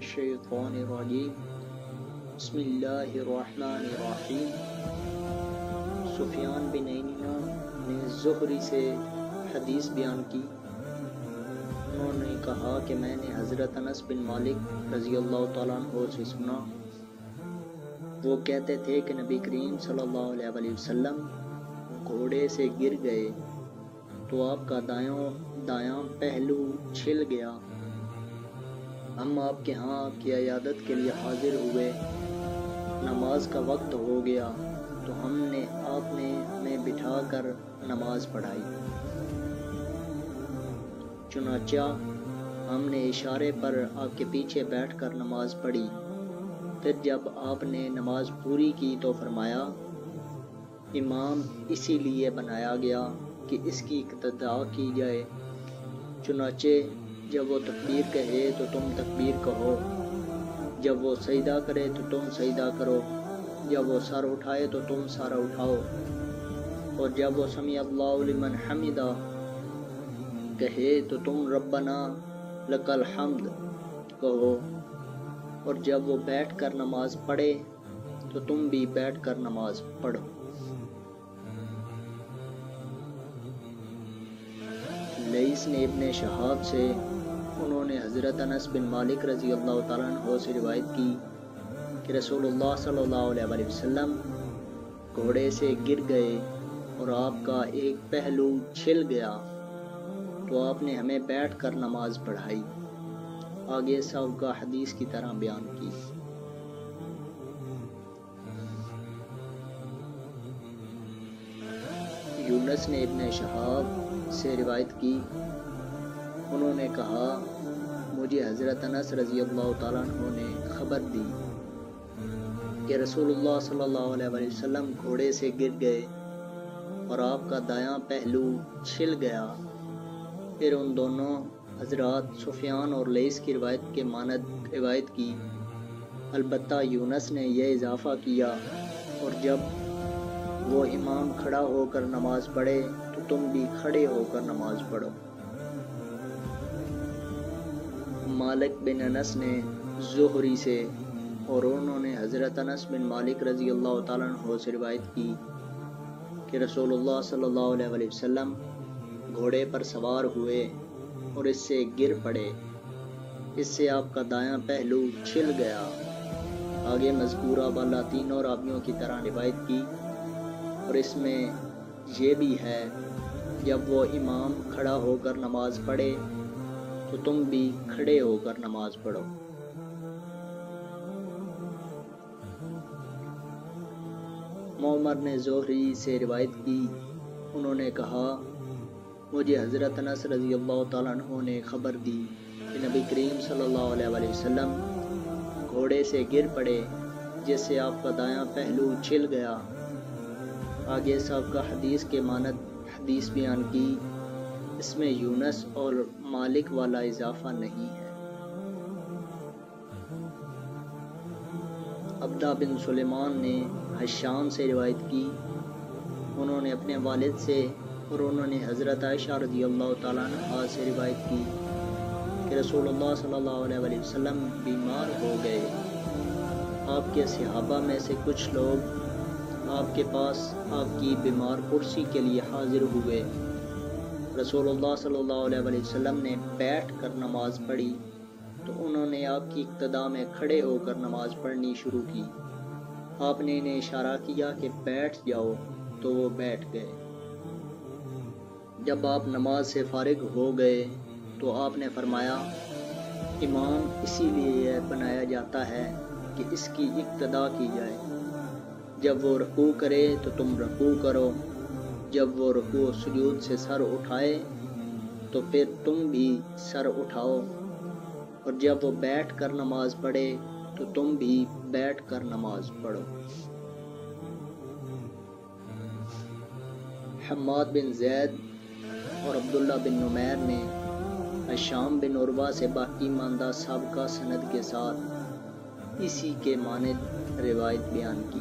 الشیطان الرجیم بسم اللہ الرحمن الرحیم۔ سفیان بن عیینہ نے زہری سے حدیث بیان کی۔ انہوں نے کہا کہ میں نے حضرت انس بن مالک رضی اللہ تعالیٰ عنہ سے سنا، وہ کہتے تھے کہ نبی کریم صلی اللہ علیہ وسلم گھوڑے سے گر گئے تو آپ کا دایاں پہلو چھل گیا۔ ہم آپ کے ہاں آپ کی عیادت کے لیے حاضر ہوئے، نماز کا وقت ہو گیا تو آپ نے ہمیں بٹھا کر نماز پڑھائی۔ چنانچہ ہم نے اشارے پر آپ کے پیچھے بیٹھ کر نماز پڑھی۔ پھر جب آپ نے نماز پوری کی تو فرمایا، امام اسی لیے بنایا گیا کہ اس کی اقتداء کی جائے، چنانچہ جب وہ تکبیر کہے تو تم تکبیر کہو، جب وہ سجدہ کرے تو تم سجدہ کرو، جب وہ سر اٹھائے تو تم سر اٹھاؤ، اور جب وہ سمیع اللہ لمن حمدہ کہے تو تم ربنا لک الحمد کہو، اور جب وہ بیٹھ کر نماز پڑھے تو تم بھی بیٹھ کر نماز پڑھو۔ لیث نے ابن شہاب سے، انہوں نے حضرت انس بن مالک رضی اللہ تعالیٰ عنہ سے روایت کی کہ رسول اللہ صلی اللہ علیہ وسلم گھوڑے سے گر گئے اور آپ کا ایک پہلو چھل گیا تو آپ نے ہمیں بیٹھ کر نماز پڑھائی۔ آگے سب کا حدیث کی طرح بیان کی۔ یونس نے ابن شہاب سے روایت کی، انہوں نے کہا مجھے حضرت انس رضی اللہ تعالیٰ عنہ نے خبر دی کہ رسول اللہ صلی اللہ علیہ وسلم گھوڑے سے گر گئے اور آپ کا دایاں پہلو چھل گیا۔ پھر ان دونوں حضرات سفیان اور لیث کی روایت کے مانند روایت کی، البتہ یونس نے یہ اضافہ کیا، اور جب وہ امام کھڑا ہو کر نماز پڑھے تو تم بھی کھڑے ہو کر نماز پڑھو۔ مالک بن انس نے زہری سے، اور انہوں نے حضرت انس بن مالک رضی اللہ تعالیٰ عنہ سے روایت کی کہ رسول اللہ صلی اللہ علیہ وسلم گھوڑے پر سوار ہوئے اور اس سے گر پڑے، اس سے آپ کا دایاں پہلو چھل گیا۔ آگے مذکورہ والا تینوں راویوں کی طرح روایت کی، اور اس میں یہ بھی ہے جب وہ امام کھڑا ہو کر نماز پڑھے تو تم بھی کھڑے ہو کر نماز پڑھو۔ معمر نے زہری سے روایت کی، انہوں نے کہا مجھے حضرت انس رضی اللہ تعالیٰ عنہ نے خبر دی کہ نبی کریم صلی اللہ علیہ وسلم گھوڑے سے گر پڑے جس سے آپ کا دایاں پہلو چھل گیا۔ آگے سب کا حدیث کے مانند حدیث بیان کی، اس میں یونس اور مالک والا اضافہ نہیں ہے۔ عبدہ بن سلیمان نے حشام سے روایت کی، انہوں نے اپنے والد سے، اور انہوں نے حضرت عائشہ رضی اللہ تعالیٰ عنہا سے روایت کی کہ رسول اللہ صلی اللہ علیہ وسلم بیمار ہو گئے۔ آپ کے صحابہ میں سے کچھ لوگ آپ کے پاس آپ کی بیمار پرسی کے لیے حاضر ہوئے۔ رسول اللہ صلی اللہ علیہ وسلم نے بیٹھ کر نماز پڑھی تو انہوں نے آپ کی اقتداء میں کھڑے ہو کر نماز پڑھنی شروع کی۔ آپ نے انہیں اشارہ کیا کہ بیٹھ جاؤ تو وہ بیٹھ گئے۔ جب آپ نماز سے فارغ ہو گئے تو آپ نے فرمایا، امام اسی لیے بنایا جاتا ہے کہ اس کی اقتداء کی جائے، جب وہ رکوع کرے تو تم رکوع کرو، جب وہ رکوع و سجود سے سر اٹھائے تو پھر تم بھی سر اٹھاؤ، اور جب وہ بیٹھ کر نماز پڑھے تو تم بھی بیٹھ کر نماز پڑھو۔ حماد بن زید اور عبداللہ بن نمیر نے ہشام بن عروہ سے باقی ماندہ سابقہ سند کے ساتھ اسی کے مانند روایت بیان کی۔